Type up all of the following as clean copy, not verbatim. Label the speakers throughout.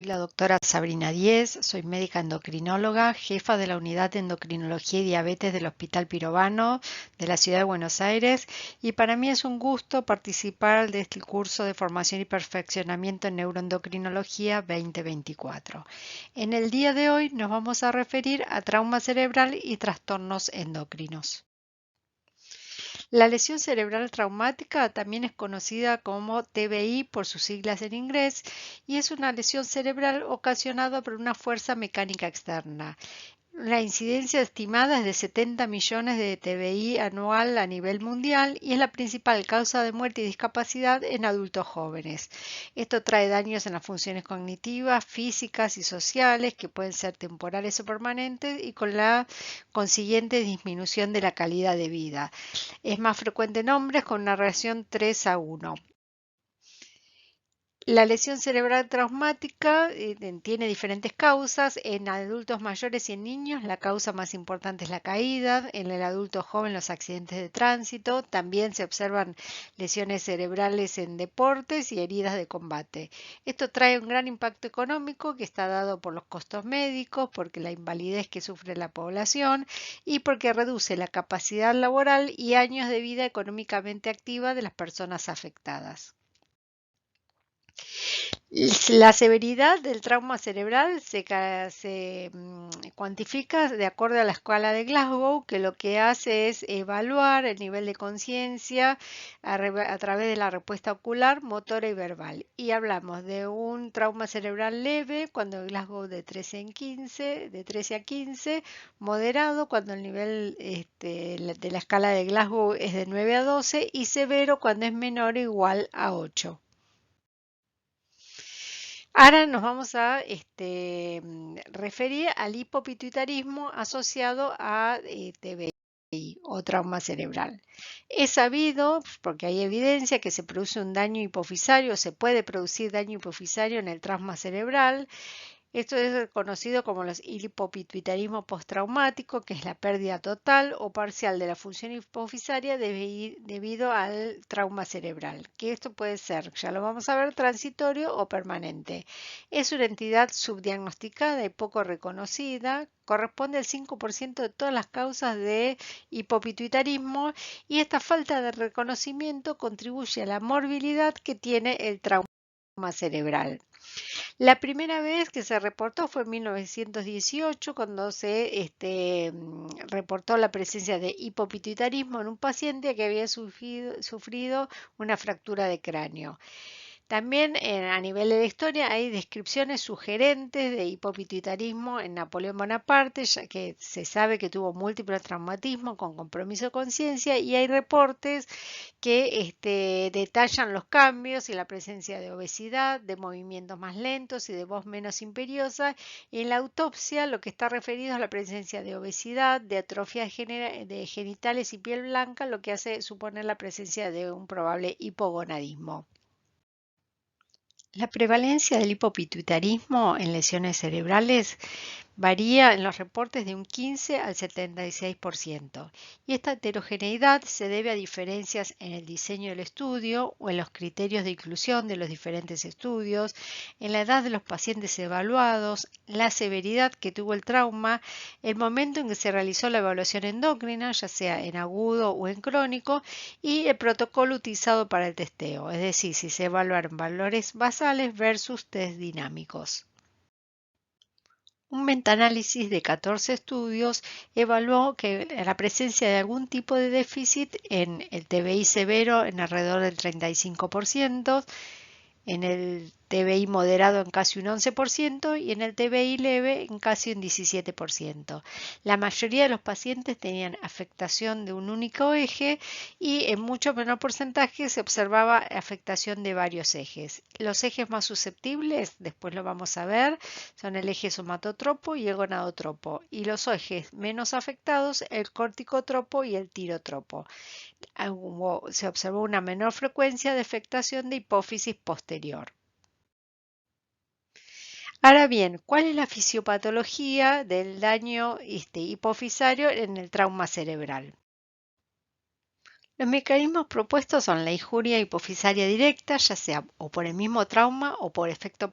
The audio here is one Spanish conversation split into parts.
Speaker 1: La doctora Sabrina Díez, soy médica endocrinóloga, jefa de la unidad de endocrinología y diabetes del Hospital Pirovano de la Ciudad de Buenos Aires, y para mí es un gusto participar de este curso de formación y perfeccionamiento en neuroendocrinología 2024. En el día de hoy nos vamos a referir a trauma cerebral y trastornos endocrinos. La lesión cerebral traumática también es conocida como TBI por sus siglas en inglés y es una lesión cerebral ocasionada por una fuerza mecánica externa. La incidencia estimada es de 70 millones de TBI anual a nivel mundial y es la principal causa de muerte y discapacidad en adultos jóvenes. Esto trae daños en las funciones cognitivas, físicas y sociales que pueden ser temporales o permanentes y con la consiguiente disminución de la calidad de vida. Es más frecuente en hombres con una relación 3:1. La lesión cerebral traumática tiene diferentes causas. En adultos mayores y en niños, la causa más importante es la caída. En el adulto joven, los accidentes de tránsito. También se observan lesiones cerebrales en deportes y heridas de combate. Esto trae un gran impacto económico que está dado por los costos médicos, porque la invalidez que sufre la población y porque reduce la capacidad laboral y años de vida económicamente activa de las personas afectadas. La severidad del trauma cerebral se cuantifica de acuerdo a la escala de Glasgow, que lo que hace es evaluar el nivel de conciencia a través de la respuesta ocular, motora y verbal. Y hablamos de un trauma cerebral leve cuando el Glasgow de 13 a 15, moderado cuando el nivel de la escala de Glasgow es de 9 a 12 y severo cuando es menor o igual a 8. Ahora nos vamos a referir al hipopituitarismo asociado a TBI o trauma cerebral. Es sabido, porque hay evidencia, que se produce un daño hipofisario, se puede producir daño hipofisario en el trauma cerebral. Esto es conocido como el hipopituitarismo postraumático, que es la pérdida total o parcial de la función hipofisaria debido al trauma cerebral, que esto puede ser, ya lo vamos a ver, transitorio o permanente. Es una entidad subdiagnosticada y poco reconocida, corresponde al 5% de todas las causas de hipopituitarismo y esta falta de reconocimiento contribuye a la morbilidad que tiene el trauma cerebral. La primera vez que se reportó fue en 1918, cuando se reportó la presencia de hipopituitarismo en un paciente que había sufrido una fractura de cráneo. También a nivel de la historia hay descripciones sugerentes de hipopituitarismo en Napoleón Bonaparte, ya que se sabe que tuvo múltiples traumatismos con compromiso de conciencia y hay reportes que detallan los cambios y la presencia de obesidad, de movimientos más lentos y de voz menos imperiosa. En la autopsia lo que está referido es la presencia de obesidad, de atrofia de genitales y piel blanca, lo que hace suponer la presencia de un probable hipogonadismo. La prevalencia del hipopituitarismo en lesiones cerebrales varía en los reportes de un 15 al 76%, y esta heterogeneidad se debe a diferencias en el diseño del estudio o en los criterios de inclusión de los diferentes estudios, en la edad de los pacientes evaluados, la severidad que tuvo el trauma, el momento en que se realizó la evaluación endocrina, ya sea en agudo o en crónico, y el protocolo utilizado para el testeo, es decir, si se evaluaron valores basales versus test dinámicos. Un metaanálisis de 14 estudios evaluó que la presencia de algún tipo de déficit en el TBI severo en alrededor del 35%, en el TBI moderado en casi un 11% y en el TBI leve en casi un 17%. La mayoría de los pacientes tenían afectación de un único eje y en mucho menor porcentaje se observaba afectación de varios ejes. Los ejes más susceptibles, después lo vamos a ver, son el eje somatotropo y el gonadotropo, y los ejes menos afectados, el corticotropo y el tirotropo. Se observó una menor frecuencia de afectación de hipófisis posterior. Ahora bien, ¿cuál es la fisiopatología del daño hipofisario en el trauma cerebral? Los mecanismos propuestos son la injuria hipofisaria directa, ya sea o por el mismo trauma o por efecto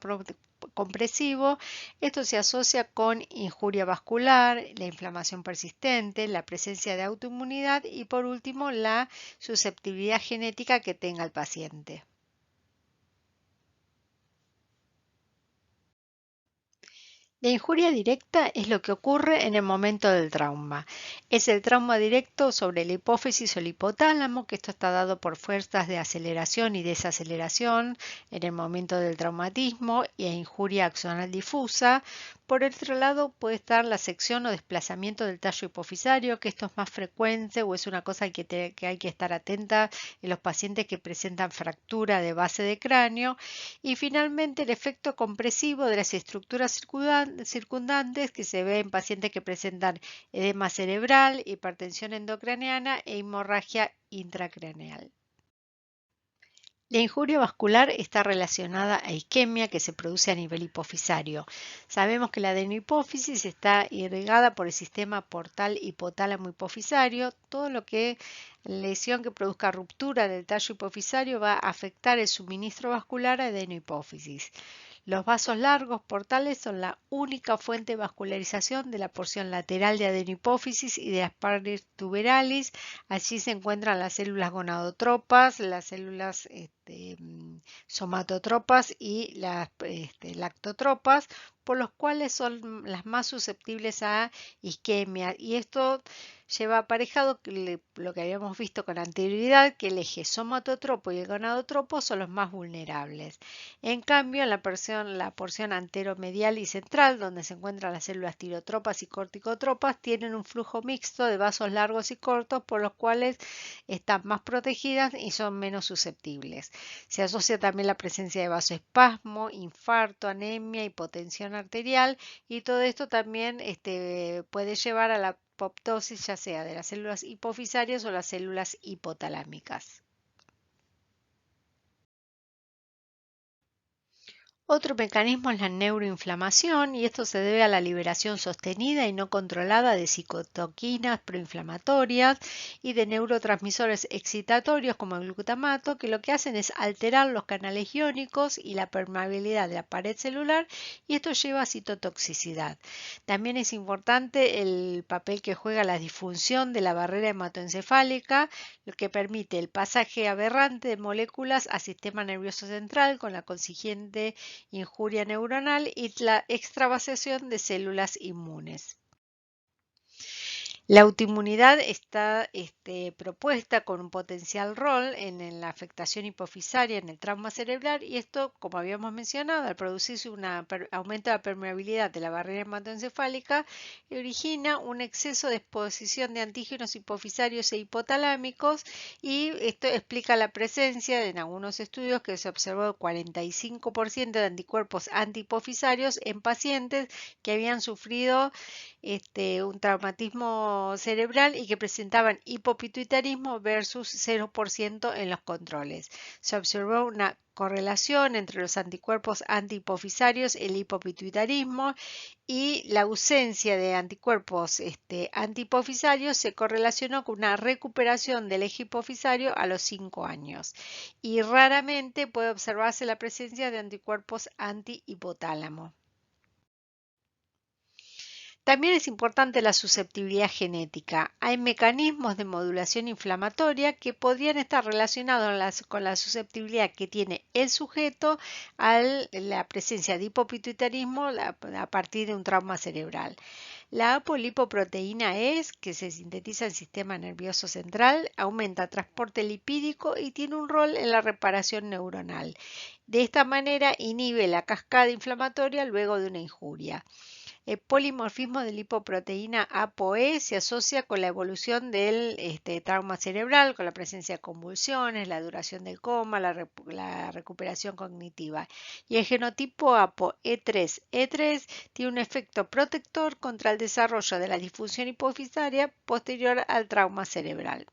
Speaker 1: compresivo. Esto se asocia con injuria vascular, la inflamación persistente, la presencia de autoinmunidad y por último la susceptibilidad genética que tenga el paciente. La injuria directa es lo que ocurre en el momento del trauma. Es el trauma directo sobre la hipófisis o el hipotálamo, que esto está dado por fuerzas de aceleración y desaceleración en el momento del traumatismo e injuria axonal difusa. Por otro lado, puede estar la sección o desplazamiento del tallo hipofisario, que esto es más frecuente o es una cosa que hay que estar atenta en los pacientes que presentan fractura de base de cráneo. Y finalmente el efecto compresivo de las estructuras circundantes que se ve en pacientes que presentan edema cerebral, hipertensión endocraneana e hemorragia intracraneal. La injuria vascular está relacionada a isquemia que se produce a nivel hipofisario. Sabemos que la adenohipófisis está irrigada por el sistema portal hipotálamo hipofisario. Todo lo que lesión que produzca ruptura del tallo hipofisario va a afectar el suministro vascular a adenohipófisis. Los vasos largos portales son la única fuente de vascularización de la porción lateral de adenohipófisis y de las pares tuberalis. Allí se encuentran las células gonadotropas, las células somatotropas y las lactotropas, por los cuales son las más susceptibles a isquemia. Y esto lleva aparejado lo que habíamos visto con anterioridad, que el eje somatotropo y el gonadotropo son los más vulnerables. En cambio, en la porción anteromedial y central, donde se encuentran las células tirotropas y corticotropas, tienen un flujo mixto de vasos largos y cortos, por los cuales están más protegidas y son menos susceptibles. Se asocia también la presencia de vasoespasmo, infarto, anemia, hipotensión arterial, y todo esto también puede llevar a la apoptosis ya sea de las células hipofisarias o las células hipotalámicas. Otro mecanismo es la neuroinflamación y esto se debe a la liberación sostenida y no controlada de citoquinas proinflamatorias y de neurotransmisores excitatorios como el glutamato, que lo que hacen es alterar los canales iónicos y la permeabilidad de la pared celular, y esto lleva a citotoxicidad. También es importante el papel que juega la disfunción de la barrera hematoencefálica, lo que permite el pasaje aberrante de moléculas al sistema nervioso central con la consiguiente injuria neuronal y la extravasación de células inmunes. La autoinmunidad está propuesta con un potencial rol en la afectación hipofisaria, en el trauma cerebral, y esto, como habíamos mencionado, al producirse un aumento de la permeabilidad de la barrera hematoencefálica, origina un exceso de exposición de antígenos hipofisarios e hipotalámicos, y esto explica la presencia en algunos estudios que se observó 45% de anticuerpos antihipofisarios en pacientes que habían sufrido un traumatismo cerebral y que presentaban hipopituitarismo versus 0% en los controles. Se observó una correlación entre los anticuerpos antihipofisarios, el hipopituitarismo y la ausencia de anticuerpos antihipofisarios se correlacionó con una recuperación del eje hipofisario a los 5 años y raramente puede observarse la presencia de anticuerpos antihipotálamo. También es importante la susceptibilidad genética. Hay mecanismos de modulación inflamatoria que podrían estar relacionados con la susceptibilidad que tiene el sujeto a la presencia de hipopituitarismo a partir de un trauma cerebral. La apolipoproteína E, que se sintetiza en el sistema nervioso central, aumenta el transporte lipídico y tiene un rol en la reparación neuronal. De esta manera inhibe la cascada inflamatoria luego de una injuria. El polimorfismo de lipoproteína ApoE se asocia con la evolución del trauma cerebral, con la presencia de convulsiones, la duración del coma, la recuperación cognitiva. Y el genotipo ApoE3E3 tiene un efecto protector contra el desarrollo de la disfunción hipofisaria posterior al trauma cerebral.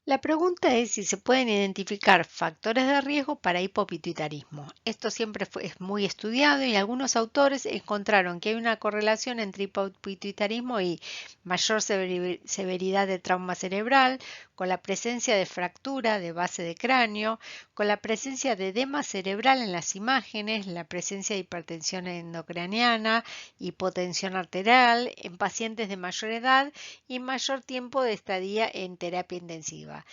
Speaker 1: La pregunta es si se pueden identificar factores de riesgo para hipopituitarismo. Esto siempre es muy estudiado y algunos autores encontraron que hay una correlación entre hipopituitarismo y mayor severidad de trauma cerebral, con la presencia de fractura de base de cráneo, con la presencia de edema cerebral en las imágenes, la presencia de hipertensión endocraniana, hipotensión arterial en pacientes de mayor edad y mayor tiempo de estadía en terapia intensiva.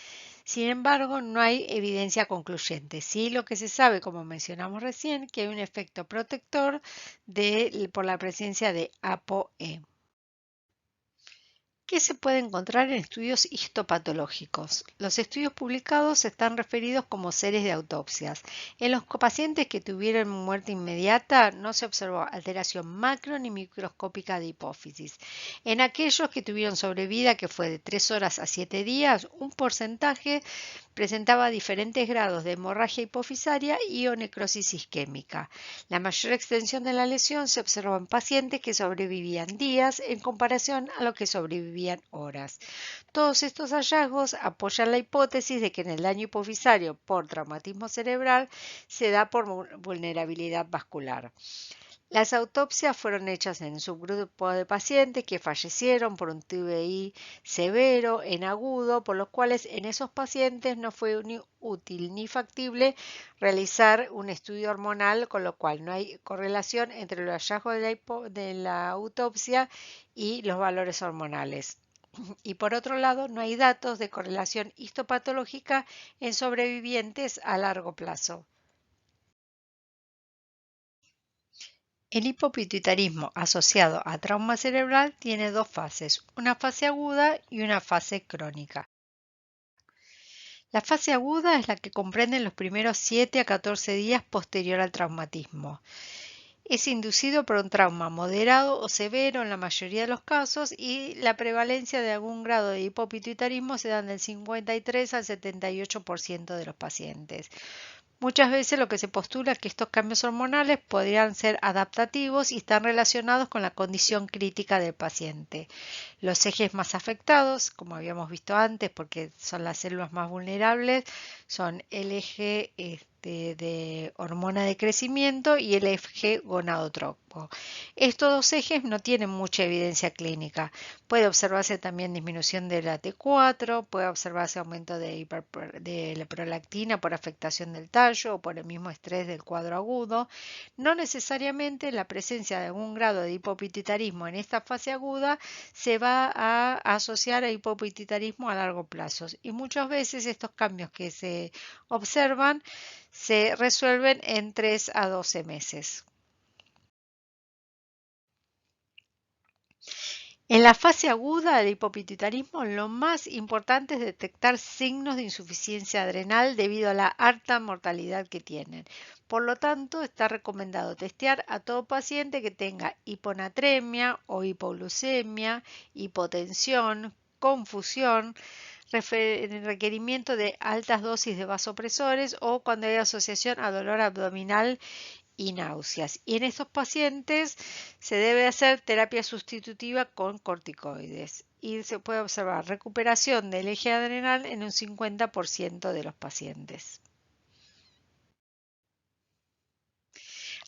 Speaker 1: Sin embargo, no hay evidencia concluyente. Sí, lo que se sabe, como mencionamos recién, que hay un efecto protector por la presencia de ApoE. ¿Qué se puede encontrar en estudios histopatológicos? Los estudios publicados están referidos como series de autopsias. En los pacientes que tuvieron muerte inmediata no se observó alteración macro ni microscópica de hipófisis. En aquellos que tuvieron sobrevida, que fue de 3 horas a 7 días, un porcentaje presentaba diferentes grados de hemorragia hipofisaria y o necrosis isquémica. La mayor extensión de la lesión se observó en pacientes que sobrevivían días en comparación a los que sobrevivían horas. Todos estos hallazgos apoyan la hipótesis de que en el daño hipofisario por traumatismo cerebral se da por vulnerabilidad vascular. Las autopsias fueron hechas en un subgrupo de pacientes que fallecieron por un TBI severo en agudo, por lo cual en esos pacientes no fue ni útil ni factible realizar un estudio hormonal, con lo cual no hay correlación entre los hallazgos de la autopsia y los valores hormonales. Y por otro lado, no hay datos de correlación histopatológica en sobrevivientes a largo plazo. El hipopituitarismo asociado a trauma cerebral tiene dos fases, una fase aguda y una fase crónica. La fase aguda es la que comprende los primeros 7 a 14 días posterior al traumatismo. Es inducido por un trauma moderado o severo en la mayoría de los casos y la prevalencia de algún grado de hipopituitarismo se da del 53 al 78% de los pacientes. Muchas veces lo que se postula es que estos cambios hormonales podrían ser adaptativos y están relacionados con la condición crítica del paciente. Los ejes más afectados, como habíamos visto antes, porque son las células más vulnerables, son el eje de hormona de crecimiento y el eje gonadotropo. Estos dos ejes no tienen mucha evidencia clínica. Puede observarse también disminución de la T4, puede observarse aumento de la prolactina por afectación del tallo o por el mismo estrés del cuadro agudo. No necesariamente la presencia de algún grado de hipopituitarismo en esta fase aguda se va a asociar a hipopituitarismo a largo plazo. Y muchas veces estos cambios que se observan se resuelven en 3 a 12 meses. En la fase aguda del hipopituitarismo, lo más importante es detectar signos de insuficiencia adrenal debido a la alta mortalidad que tienen. Por lo tanto, está recomendado testear a todo paciente que tenga hiponatremia o hipoglucemia, hipotensión, confusión, requerimiento de altas dosis de vasopresores o cuando hay asociación a dolor abdominal y náuseas. Y en estos pacientes se debe hacer terapia sustitutiva con corticoides y se puede observar recuperación del eje adrenal en un 50% de los pacientes.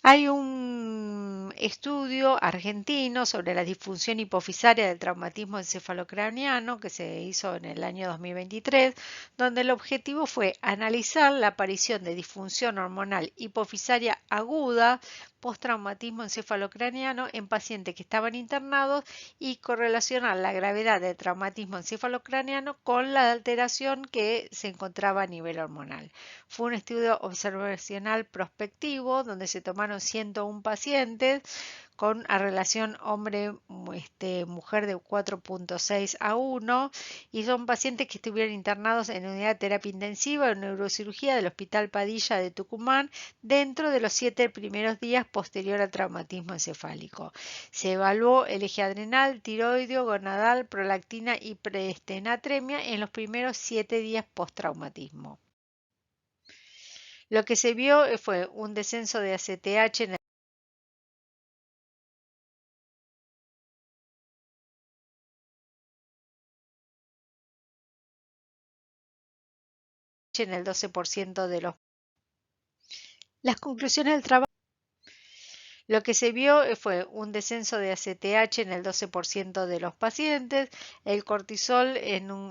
Speaker 1: Hay un estudio argentino sobre la disfunción hipofisaria del traumatismo encefalocraniano que se hizo en el año 2023, donde el objetivo fue analizar la aparición de disfunción hormonal hipofisaria aguda postraumatismo encefalocraniano en pacientes que estaban internados y correlacionar la gravedad del traumatismo encefalocraniano con la alteración que se encontraba a nivel hormonal. Fue un estudio observacional prospectivo donde se tomaron 101 pacientes con a relación hombre-mujer de 4.6 a 1 y son pacientes que estuvieron internados en unidad de terapia intensiva o neurocirugía del Hospital Padilla de Tucumán dentro de los 7 primeros días posterior al traumatismo encefálico. Se evaluó el eje adrenal, tiroideo, gonadal, prolactina y preestenatremia en los primeros 7 días postraumatismo. Lo que se vio fue un descenso de ACTH en en el 12% de los. Las conclusiones del trabajo. Lo que se vio fue un descenso de ACTH en el 12% de los pacientes, el cortisol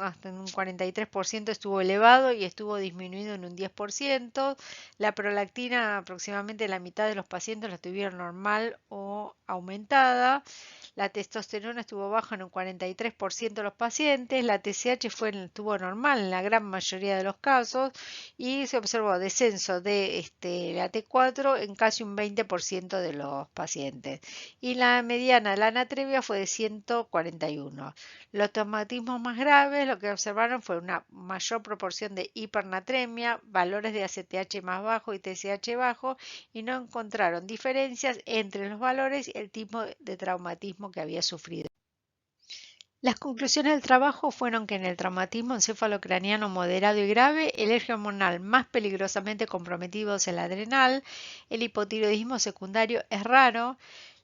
Speaker 1: hasta en un 43% estuvo elevado y estuvo disminuido en un 10%, la prolactina aproximadamente la mitad de los pacientes la tuvieron normal o aumentada, la testosterona estuvo baja en un 43% de los pacientes, la TSH estuvo normal en la gran mayoría de los casos y se observó descenso de la T4 en casi un 20% de los pacientes. Y la mediana de la anatremia fue de 141. Los traumatismos más graves, lo que observaron fue una mayor proporción de hipernatremia, valores de ACTH más bajo y TSH bajo, y no encontraron diferencias entre los valores y el tipo de traumatismo que había sufrido. Las conclusiones del trabajo fueron que en el traumatismo encefalocraniano moderado y grave, el eje hormonal más peligrosamente comprometido es el adrenal, el hipotiroidismo secundario es raro,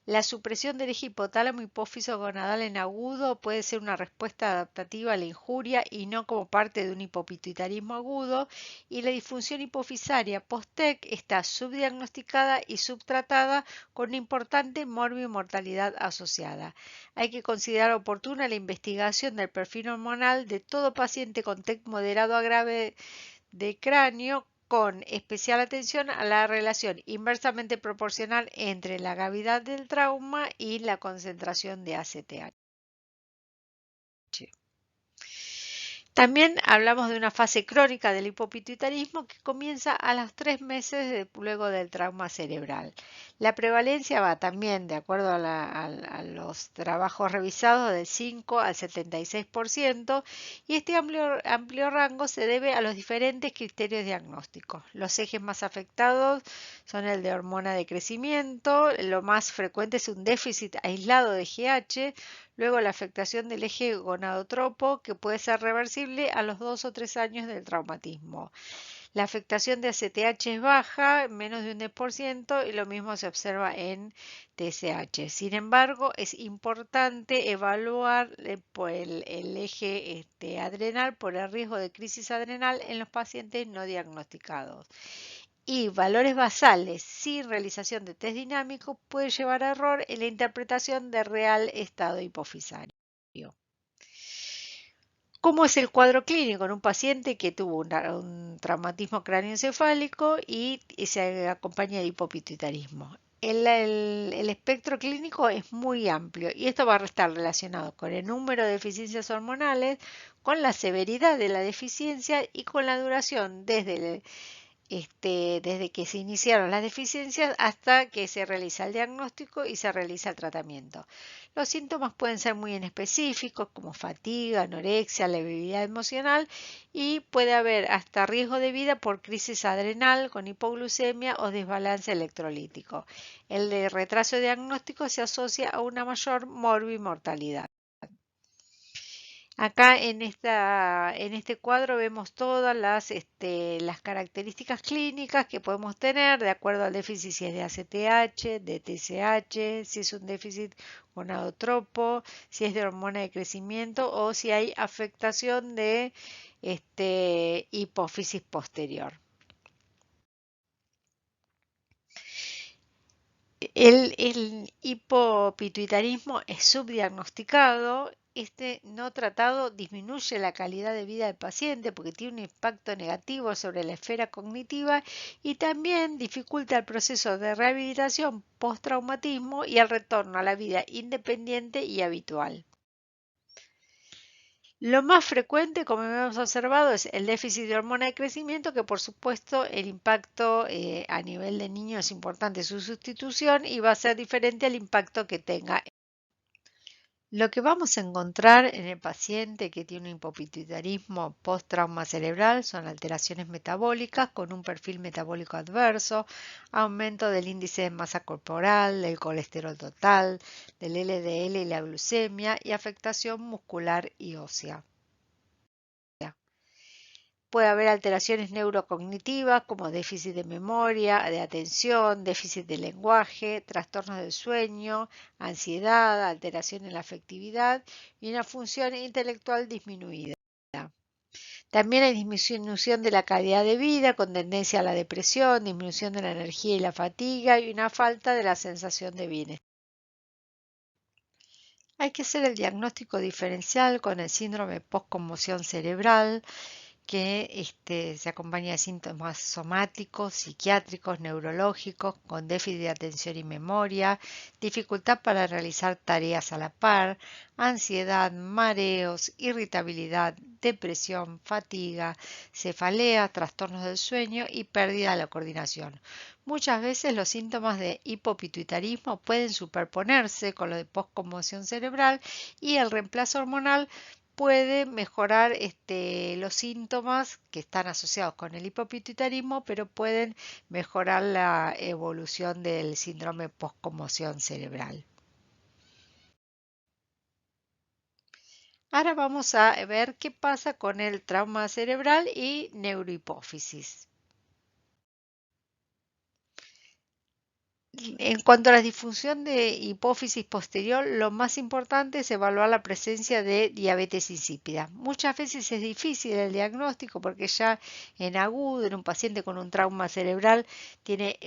Speaker 1: la supresión del eje hipotálamo hipófiso gonadal en agudo puede ser una respuesta adaptativa a la injuria y no como parte de un hipopituitarismo agudo, y la disfunción hipofisaria post-TEC está subdiagnosticada y subtratada con una importante morbimortalidad asociada. Hay que considerar oportuna la investigación del perfil hormonal de todo paciente con TEC moderado a grave de cráneo, con especial atención a la relación inversamente proporcional entre la gravedad del trauma y la concentración de ACTH. También hablamos de una fase crónica del hipopituitarismo que comienza a los 3 meses luego del trauma cerebral. La prevalencia va también, de acuerdo a los trabajos revisados, del 5 al 76%, y este amplio rango se debe a los diferentes criterios diagnósticos. Los ejes más afectados son el de hormona de crecimiento, lo más frecuente es un déficit aislado de GH, luego la afectación del eje gonadotropo, que puede ser reversible a los 2 o 3 años del traumatismo. La afectación de ACTH es baja, menos de un 10%, y lo mismo se observa en TSH. Sin embargo, es importante evaluar el eje adrenal por el riesgo de crisis adrenal en los pacientes no diagnosticados. Y valores basales sin realización de test dinámico puede llevar a error en la interpretación del real estado hipofisario. ¿Cómo es el cuadro clínico en un paciente que tuvo un traumatismo cráneoencefálico y se acompaña de hipopituitarismo? El espectro clínico es muy amplio y esto va a estar relacionado con el número de deficiencias hormonales, con la severidad de la deficiencia y con la duración desde que se iniciaron las deficiencias hasta que se realiza el diagnóstico y se realiza el tratamiento. Los síntomas pueden ser muy inespecíficos como fatiga, anorexia, labilidad emocional, y puede haber hasta riesgo de vida por crisis adrenal con hipoglucemia o desbalance electrolítico. El de retraso diagnóstico se asocia a una mayor morbimortalidad. Acá en este cuadro vemos todas las características clínicas que podemos tener de acuerdo al déficit, si es de ACTH, de TSH, si es un déficit gonadotropo, si es de hormona de crecimiento o si hay afectación de hipófisis posterior. El hipopituitarismo es subdiagnosticado. Este no tratado disminuye la calidad de vida del paciente porque tiene un impacto negativo sobre la esfera cognitiva y también dificulta el proceso de rehabilitación postraumatismo y el retorno a la vida independiente y habitual. Lo más frecuente, como hemos observado, es el déficit de hormona de crecimiento, que por supuesto el impacto a nivel de niño es importante su sustitución y va a ser diferente al impacto que tenga. Lo que vamos a encontrar en el paciente que tiene un hipopituitarismo post-trauma cerebral son alteraciones metabólicas con un perfil metabólico adverso, aumento del índice de masa corporal, del colesterol total, del LDL y la glucemia y afectación muscular y ósea. Puede haber alteraciones neurocognitivas como déficit de memoria, de atención, déficit de lenguaje, trastornos del sueño, ansiedad, alteración en la afectividad y una función intelectual disminuida. También hay disminución de la calidad de vida con tendencia a la depresión, disminución de la energía y la fatiga y una falta de la sensación de bienestar. Hay que hacer el diagnóstico diferencial con el síndrome post-conmoción cerebral, que se acompaña de síntomas somáticos, psiquiátricos, neurológicos, con déficit de atención y memoria, dificultad para realizar tareas a la par, ansiedad, mareos, irritabilidad, depresión, fatiga, cefalea, trastornos del sueño y pérdida de la coordinación. Muchas veces los síntomas de hipopituitarismo pueden superponerse con los de postconmoción cerebral y el reemplazo hormonal puede mejorar los síntomas que están asociados con el hipopituitarismo, pero pueden mejorar la evolución del síndrome postconmoción cerebral. Ahora vamos a ver qué pasa con el trauma cerebral y neurohipófisis. En cuanto a la disfunción de hipófisis posterior, lo más importante es evaluar la presencia de diabetes insípida. Muchas veces es difícil el diagnóstico porque ya en agudo, en un paciente con un trauma cerebral, tiene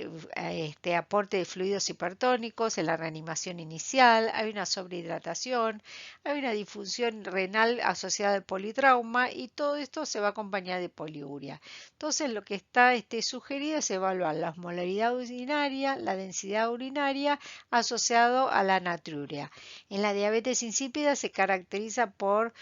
Speaker 1: aporte de fluidos hipertónicos en la reanimación inicial, hay una sobrehidratación, hay una disfunción renal asociada al politrauma y todo esto se va a acompañar de poliuria. Entonces, lo que está sugerido es evaluar la osmolaridad urinaria, la densidad urinaria asociado a la natriuria. En la diabetes insípida se caracteriza por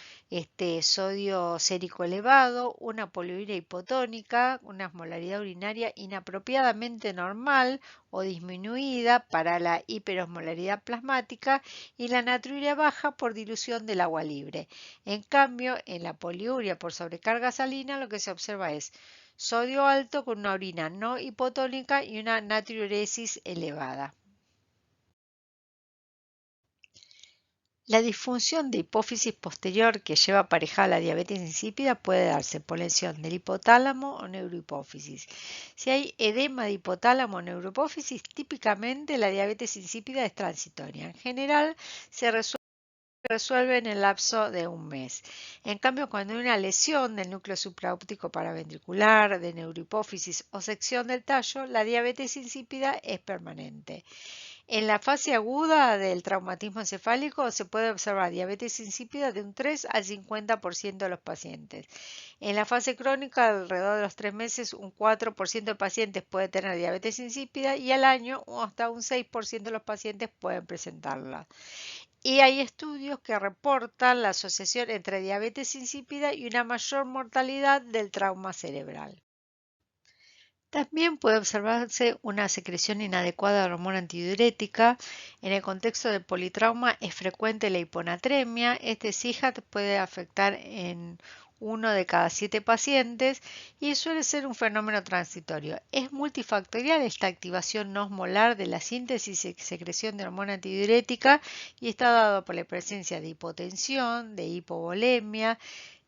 Speaker 1: sodio sérico elevado, una poliuria hipotónica, una osmolaridad urinaria inapropiadamente normal o disminuida para la hiperosmolaridad plasmática y la natriuria baja por dilución del agua libre. En cambio, en la poliuria por sobrecarga salina lo que se observa es sodio alto con una orina no hipotónica y una natriuresis elevada. La disfunción de hipófisis posterior que lleva aparejada la diabetes insípida puede darse por lesión del hipotálamo o neurohipófisis. Si hay edema de hipotálamo o neurohipófisis, típicamente la diabetes insípida es transitoria. En general, se resuelve en el lapso de un mes. En cambio, cuando hay una lesión del núcleo supraóptico paraventricular, de neurohipófisis o sección del tallo, la diabetes insípida es permanente. En la fase aguda del traumatismo encefálico se puede observar diabetes insípida de un 3 al 50% de los pacientes. En la fase crónica, alrededor de los 3 meses, un 4% de pacientes puede tener diabetes insípida y al año hasta un 6% de los pacientes pueden presentarla. Y hay estudios que reportan la asociación entre diabetes insípida y una mayor mortalidad del trauma cerebral. También puede observarse una secreción inadecuada de hormona antidiurética. En el contexto del politrauma es frecuente la hiponatremia. Este SIHAT puede afectar en 1 de cada 7 pacientes y suele ser un fenómeno transitorio. Es multifactorial esta activación no osmolar de la síntesis y secreción de hormona antidiurética y está dado por la presencia de hipotensión, de hipovolemia,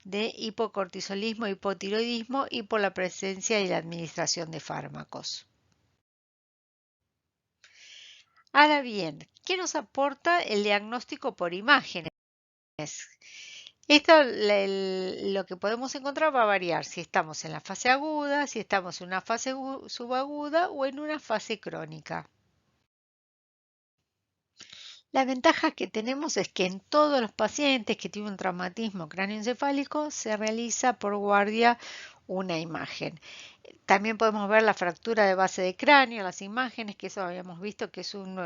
Speaker 1: de hipocortisolismo, hipotiroidismo y por la presencia y la administración de fármacos. Ahora bien, ¿qué nos aporta el diagnóstico por imágenes? Esto lo que podemos encontrar va a variar si estamos en la fase aguda, si estamos en una fase subaguda o en una fase crónica. La ventaja que tenemos es que en todos los pacientes que tienen un traumatismo cráneoencefálico se realiza por guardia una imagen. También podemos ver la fractura de base de cráneo en las imágenes, que eso habíamos visto que es un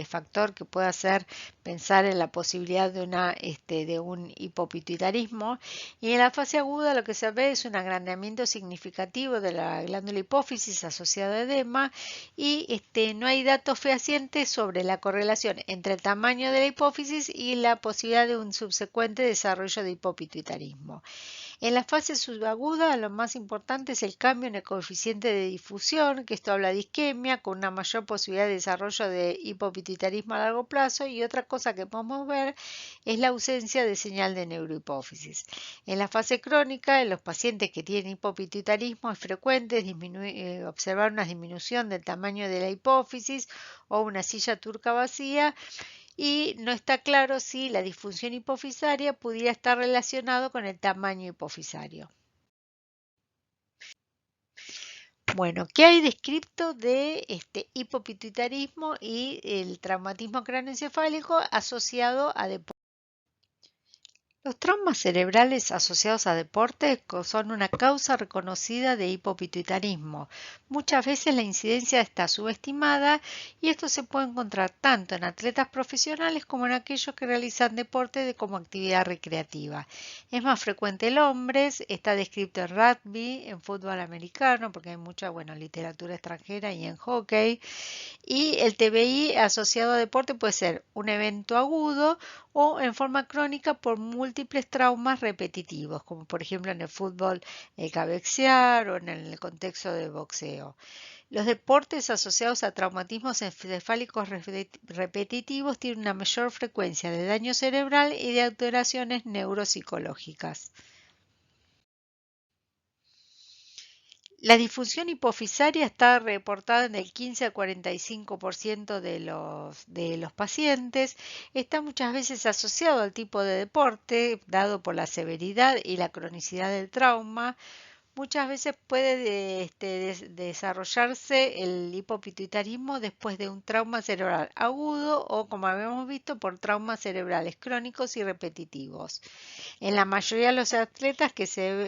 Speaker 1: factor que puede hacer pensar en la posibilidad de un hipopituitarismo. Y en la fase aguda lo que se ve es un agrandamiento significativo de la glándula hipófisis asociada a edema y no hay datos fehacientes sobre la correlación entre el tamaño de la hipófisis y la posibilidad de un subsecuente desarrollo de hipopituitarismo. En la fase subaguda, lo más importante es el cambio en el coeficiente de difusión, que esto habla de isquemia, con una mayor posibilidad de desarrollo de hipopituitarismo a largo plazo. Y otra cosa que podemos ver es la ausencia de señal de neurohipófisis. En la fase crónica, en los pacientes que tienen hipopituitarismo es frecuente observar una disminución del tamaño de la hipófisis o una silla turca vacía y no está claro si la disfunción hipofisaria pudiera estar relacionado con el tamaño hipofisario. Bueno, ¿qué hay descrito de hipopituitarismo y el traumatismo craneoencefálico asociado a deporte? Los traumas cerebrales asociados a deportes son una causa reconocida de hipopituitarismo. Muchas veces la incidencia está subestimada y esto se puede encontrar tanto en atletas profesionales como en aquellos que realizan deporte como actividad recreativa. Es más frecuente en hombres, está descrito en rugby, en fútbol americano, porque hay mucha literatura extranjera y en hockey. Y el TBI asociado a deporte puede ser un evento agudo o en forma crónica por múltiples traumas repetitivos, como por ejemplo en el fútbol el cabecear o en el contexto del boxeo. Los deportes asociados a traumatismos encefálicos repetitivos tienen una mayor frecuencia de daño cerebral y de alteraciones neuropsicológicas. La disfunción hipofisaria está reportada en el 15 al 45% de los pacientes. Está muchas veces asociado al tipo de deporte, dado por la severidad y la cronicidad del trauma. Muchas veces puede desarrollarse el hipopituitarismo después de un trauma cerebral agudo o, como habíamos visto, por traumas cerebrales crónicos y repetitivos. En la mayoría de los atletas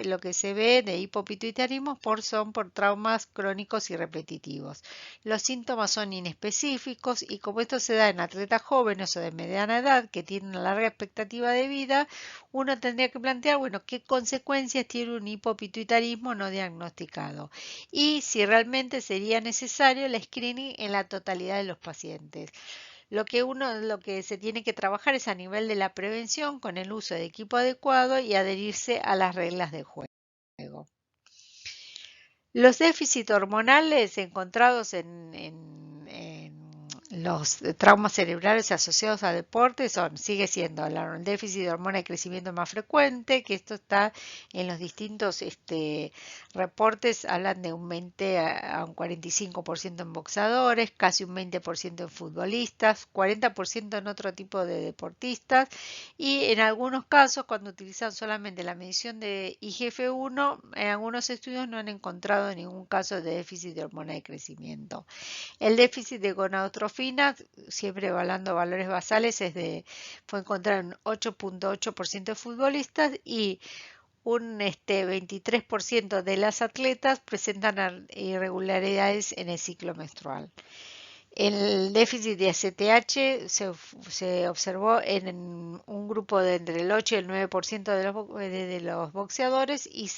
Speaker 1: lo que se ve de hipopituitarismo son por traumas crónicos y repetitivos. Los síntomas son inespecíficos y como esto se da en atletas jóvenes o de mediana edad que tienen una larga expectativa de vida, uno tendría que plantear, qué consecuencias tiene un hipopituitarismo no diagnosticado y si realmente sería necesario el screening en la totalidad de los pacientes. Lo que se tiene que trabajar es a nivel de la prevención con el uso de equipo adecuado y adherirse a las reglas de juego. Los déficits hormonales encontrados en los traumas cerebrales asociados a deporte sigue siendo el déficit de hormona de crecimiento más frecuente, que esto está en los distintos reportes, hablan de un 20 a un 45% en boxeadores, casi un 20% en futbolistas, 40% en otro tipo de deportistas y en algunos casos cuando utilizan solamente la medición de IGF-1, en algunos estudios no han encontrado ningún caso de déficit de hormona de crecimiento. El déficit de gonadotrofina, siempre evaluando valores basales, fue encontrado en 8.8% de futbolistas y un 23% de las atletas presentan irregularidades en el ciclo menstrual. El déficit de ACTH se observó en un grupo de entre el 8 y el 9% de los boxeadores y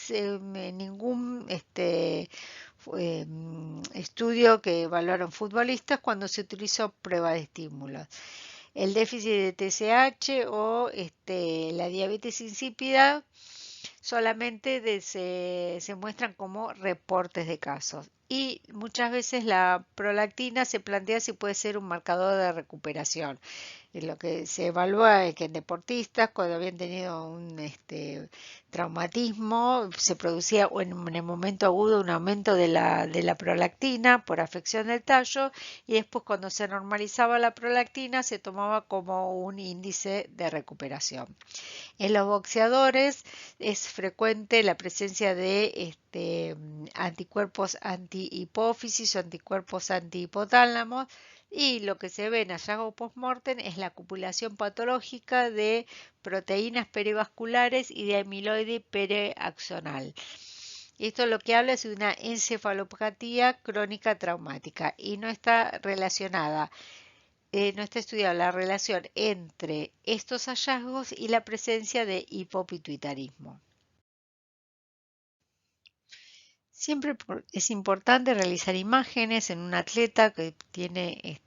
Speaker 1: ningún estudio que evaluaron futbolistas cuando se utilizó prueba de estímulos. El déficit de TSH o la diabetes insípida solamente se muestran como reportes de casos. Y muchas veces la prolactina se plantea si puede ser un marcador de recuperación. Lo que se evalúa es que en deportistas, cuando habían tenido un traumatismo, se producía en el momento agudo un aumento de la prolactina por afección del tallo y después cuando se normalizaba la prolactina se tomaba como un índice de recuperación. En los boxeadores es frecuente la presencia de anticuerpos antihipófisis o anticuerpos antihipotálamos y lo que se ve en hallazgo post-mortem es la acumulación patológica de proteínas perivasculares y de amiloide periaxonal. Esto lo que habla es de una encefalopatía crónica traumática y no está relacionada no está estudiada la relación entre estos hallazgos y la presencia de hipopituitarismo. Siempre es importante realizar imágenes en un atleta que tiene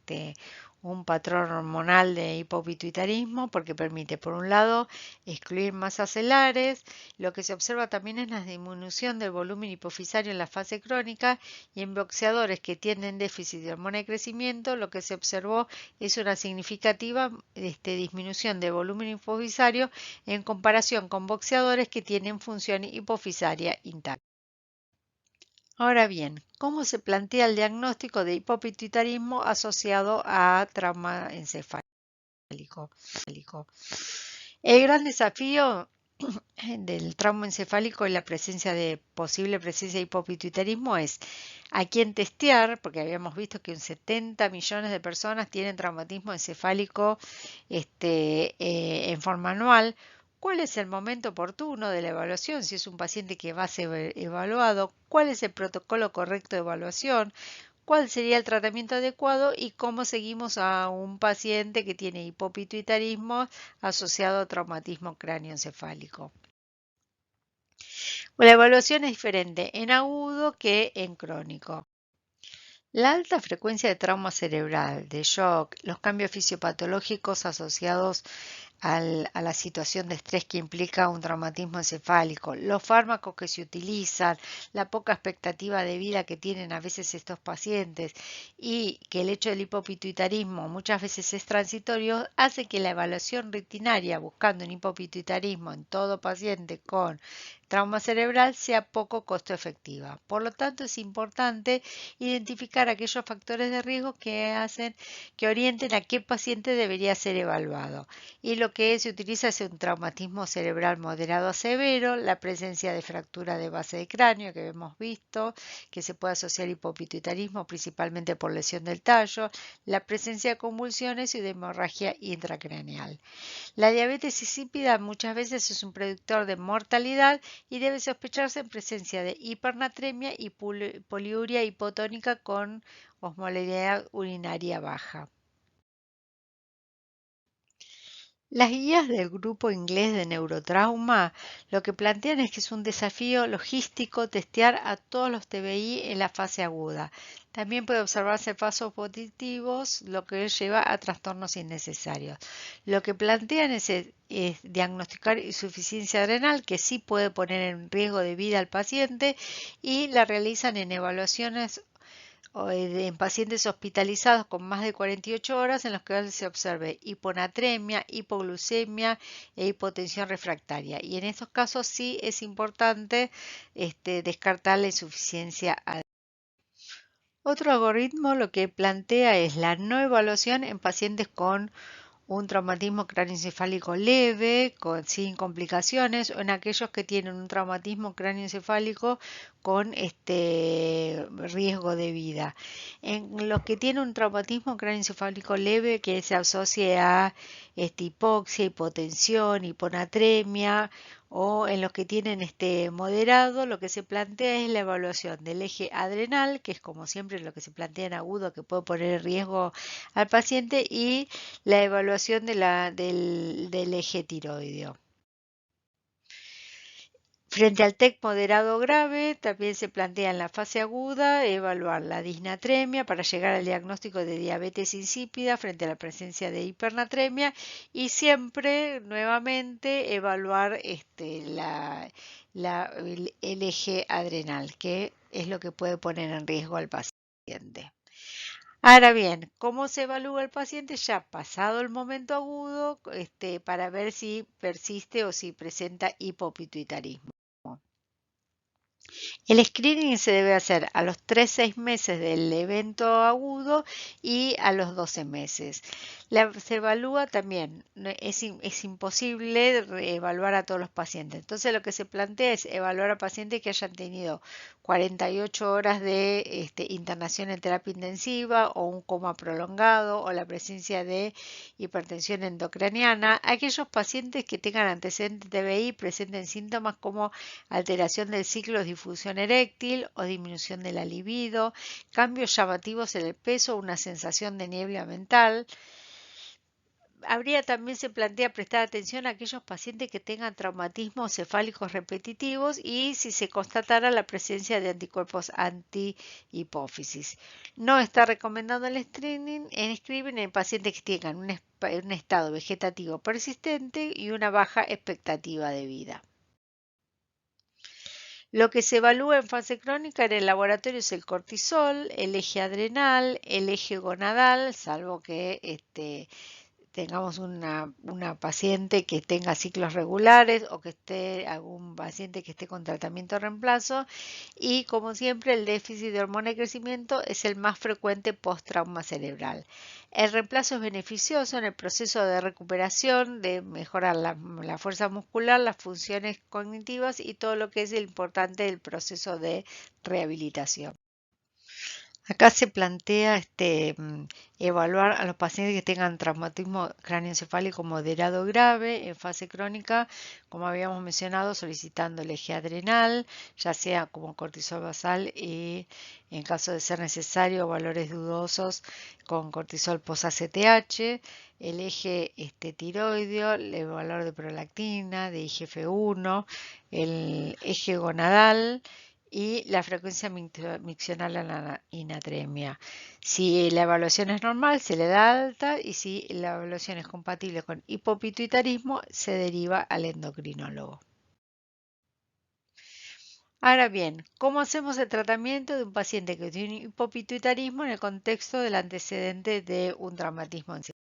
Speaker 1: un patrón hormonal de hipopituitarismo porque permite, por un lado, excluir masas celares. Lo que se observa también es la disminución del volumen hipofisario en la fase crónica y en boxeadores que tienen déficit de hormona de crecimiento, lo que se observó es una significativa disminución de volumen hipofisario en comparación con boxeadores que tienen función hipofisaria intacta. Ahora bien, ¿cómo se plantea el diagnóstico de hipopituitarismo asociado a trauma encefálico? El gran desafío del trauma encefálico y la posible presencia de hipopituitarismo es a quién testear, porque habíamos visto que un 70 millones de personas tienen traumatismo encefálico en forma anual. ¿Cuál es el momento oportuno de la evaluación? Si es un paciente que va a ser evaluado, ¿cuál es el protocolo correcto de evaluación? ¿Cuál sería el tratamiento adecuado y cómo seguimos a un paciente que tiene hipopituitarismo asociado a traumatismo cráneoencefálico? La evaluación es diferente en agudo que en crónico. La alta frecuencia de trauma cerebral, de shock, los cambios fisiopatológicos asociados a la situación de estrés que implica un traumatismo encefálico, los fármacos que se utilizan, la poca expectativa de vida que tienen a veces estos pacientes y que el hecho del hipopituitarismo muchas veces es transitorio, hace que la evaluación rutinaria buscando un hipopituitarismo en todo paciente con trauma cerebral sea poco costo efectiva. Por lo tanto, es importante identificar aquellos factores de riesgo que hacen que orienten a qué paciente debería ser evaluado. Y lo que se utiliza es un traumatismo cerebral moderado a severo, la presencia de fractura de base de cráneo que hemos visto, que se puede asociar hipopituitarismo principalmente por lesión del tallo, la presencia de convulsiones y de hemorragia intracraneal. La diabetes insípida muchas veces es un predictor de mortalidad y debe sospecharse en presencia de hipernatremia y poliuria hipotónica con osmolaridad urinaria baja. Las guías del grupo inglés de neurotrauma lo que plantean es que es un desafío logístico testear a todos los TBI en la fase aguda. También puede observarse falsos positivos, lo que lleva a trastornos innecesarios. Lo que plantean es diagnosticar insuficiencia adrenal, que sí puede poner en riesgo de vida al paciente, y la realizan en evaluaciones en pacientes hospitalizados con más de 48 horas en los que se observe hiponatremia, hipoglucemia e hipotensión refractaria. Y en estos casos sí es importante descartar la insuficiencia adrenal. Otro algoritmo lo que plantea es la no evaluación en pacientes con un traumatismo cráneoencefálico leve, sin complicaciones, o en aquellos que tienen un traumatismo cráneoencefálico con riesgo de vida. En los que tienen un traumatismo cráneoencefálico leve que se asocia a hipoxia, hipotensión, hiponatremia, o en los que tienen moderado, lo que se plantea es la evaluación del eje adrenal, que es como siempre lo que se plantea en agudo, que puede poner en riesgo al paciente, y la evaluación del eje tiroideo. Frente al TEC moderado grave, también se plantea en la fase aguda evaluar la disnatremia para llegar al diagnóstico de diabetes insípida frente a la presencia de hipernatremia y siempre, nuevamente, evaluar el eje adrenal, que es lo que puede poner en riesgo al paciente. Ahora bien, ¿cómo se evalúa el paciente ya pasado el momento agudo para ver si persiste o si presenta hipopituitarismo? El screening se debe hacer a los 3-6 meses del evento agudo y a los 12 meses. Se evalúa también, es imposible evaluar a todos los pacientes. Entonces lo que se plantea es evaluar a pacientes que hayan tenido 48 horas de internación en terapia intensiva o un coma prolongado o la presencia de hipertensión endocraniana. Aquellos pacientes que tengan antecedentes de TBI presenten síntomas como alteración del ciclo de difusión eréctil o disminución de la libido, cambios llamativos en el peso, una sensación de niebla mental. También se plantea prestar atención a aquellos pacientes que tengan traumatismos cefálicos repetitivos y si se constatara la presencia de anticuerpos anti-hipófisis. No está recomendado el screening en pacientes que tengan un estado vegetativo persistente y una baja expectativa de vida. Lo que se evalúa en fase crónica en el laboratorio es el cortisol, el eje adrenal, el eje gonadal, salvo que tengamos una paciente que tenga ciclos regulares o que esté algún paciente que esté con tratamiento de reemplazo. Y como siempre, el déficit de hormona de crecimiento es el más frecuente post-trauma cerebral. El reemplazo es beneficioso en el proceso de recuperación, de mejorar la fuerza muscular, las funciones cognitivas y todo lo que es importante del proceso de rehabilitación. Acá se plantea evaluar a los pacientes que tengan traumatismo cráneoencefálico moderado o grave en fase crónica, como habíamos mencionado, solicitando el eje adrenal, ya sea como cortisol basal y en caso de ser necesario valores dudosos con cortisol post-ACTH, el eje tiroideo, el valor de prolactina, de IGF-1, el eje gonadal y la frecuencia miccional a la inatremia. Si la evaluación es normal, se le da alta y si la evaluación es compatible con hipopituitarismo, se deriva al endocrinólogo. Ahora bien, ¿cómo hacemos el tratamiento de un paciente que tiene hipopituitarismo en el contexto del antecedente de un traumatismo encefálico?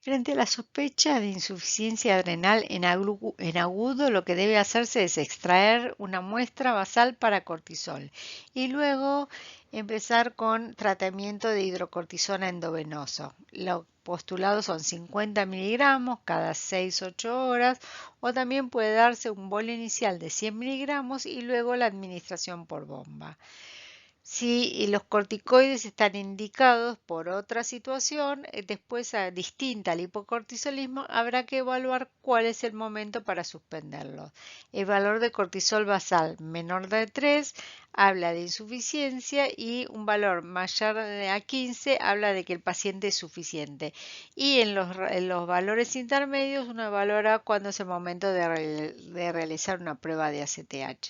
Speaker 1: Frente a la sospecha de insuficiencia adrenal en agudo, lo que debe hacerse es extraer una muestra basal para cortisol y luego empezar con tratamiento de hidrocortisona endovenoso. Los postulados son 50 miligramos cada 6-8 horas o también puede darse un bolo inicial de 100 miligramos y luego la administración por bomba. Si los corticoides están indicados por otra situación, después distinta al hipocortisolismo, habrá que evaluar cuál es el momento para suspenderlos. El valor de cortisol basal menor de 3 habla de insuficiencia y un valor mayor a 15 habla de que el paciente es suficiente. Y en los valores intermedios uno valora cuándo es el momento de realizar una prueba de ACTH.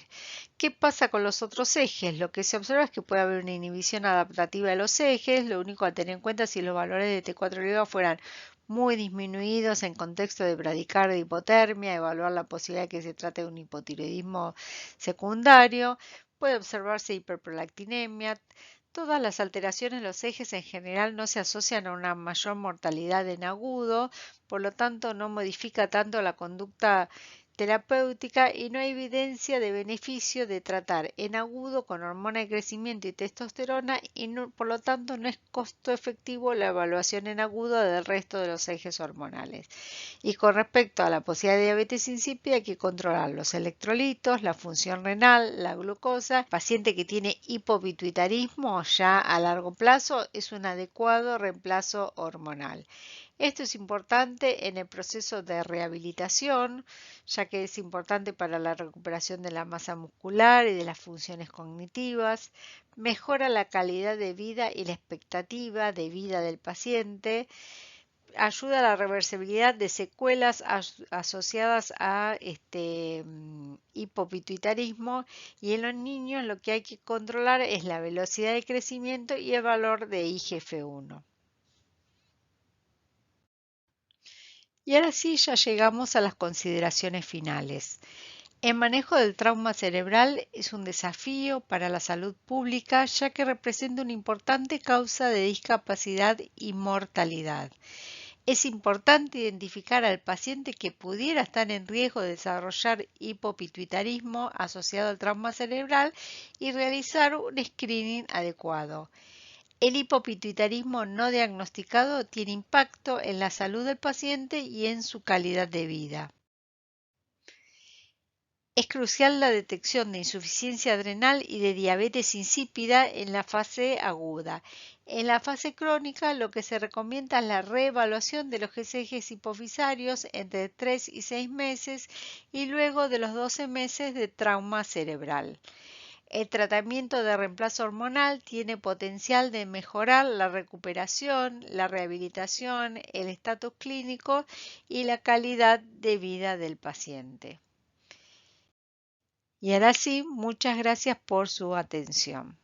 Speaker 1: ¿Qué pasa con los otros ejes? Lo que se observa es que puede haber una inhibición adaptativa de los ejes. Lo único a tener en cuenta es si los valores de T4 oliva fueran muy disminuidos en contexto de bradicardia y hipotermia, evaluar la posibilidad de que se trate de un hipotiroidismo secundario. Puede observarse hiperprolactinemia. Todas las alteraciones de los ejes en general no se asocian a una mayor mortalidad en agudo, por lo tanto no modifica tanto la conducta terapéutica y no hay evidencia de beneficio de tratar en agudo con hormona de crecimiento y testosterona y por lo tanto no es costo efectivo la evaluación en agudo del resto de los ejes hormonales. Y con respecto a la posibilidad de diabetes insípida hay que controlar los electrolitos, la función renal, la glucosa. El paciente que tiene hipopituitarismo ya a largo plazo es un adecuado reemplazo hormonal. Esto es importante en el proceso de rehabilitación, ya que es importante para la recuperación de la masa muscular y de las funciones cognitivas, mejora la calidad de vida y la expectativa de vida del paciente, ayuda a la reversibilidad de secuelas asociadas a hipopituitarismo y en los niños lo que hay que controlar es la velocidad de crecimiento y el valor de IGF-1. Y ahora sí, ya llegamos a las consideraciones finales. El manejo del trauma cerebral es un desafío para la salud pública ya que representa una importante causa de discapacidad y mortalidad. Es importante identificar al paciente que pudiera estar en riesgo de desarrollar hipopituitarismo asociado al trauma cerebral y realizar un screening adecuado. El hipopituitarismo no diagnosticado tiene impacto en la salud del paciente y en su calidad de vida. Es crucial la detección de insuficiencia adrenal y de diabetes insípida en la fase aguda. En la fase crónica, lo que se recomienda es la reevaluación de los ejes hipofisarios entre 3 y 6 meses y luego de los 12 meses de trauma cerebral. El tratamiento de reemplazo hormonal tiene potencial de mejorar la recuperación, la rehabilitación, el estatus clínico y la calidad de vida del paciente. Y ahora sí, muchas gracias por su atención.